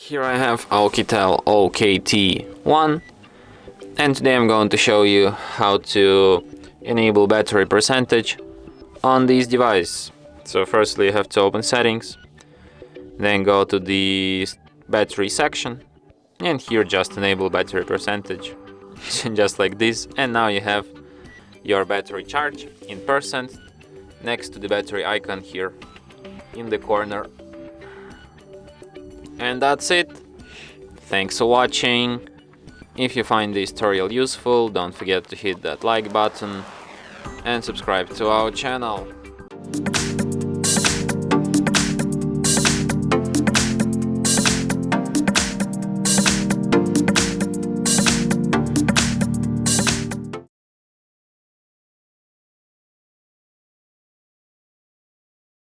Here I have OUKITEL OKT1, and today I'm going to show you how to enable battery percentage on this device. So firstly you have to open settings, then go to the battery section, and here just enable battery percentage, just like this, and now you have your battery charge in percent next to the battery icon here in the corner. And that's it. Thanks for watching. If you find this tutorial useful, don't forget to hit that like button and subscribe to our channel.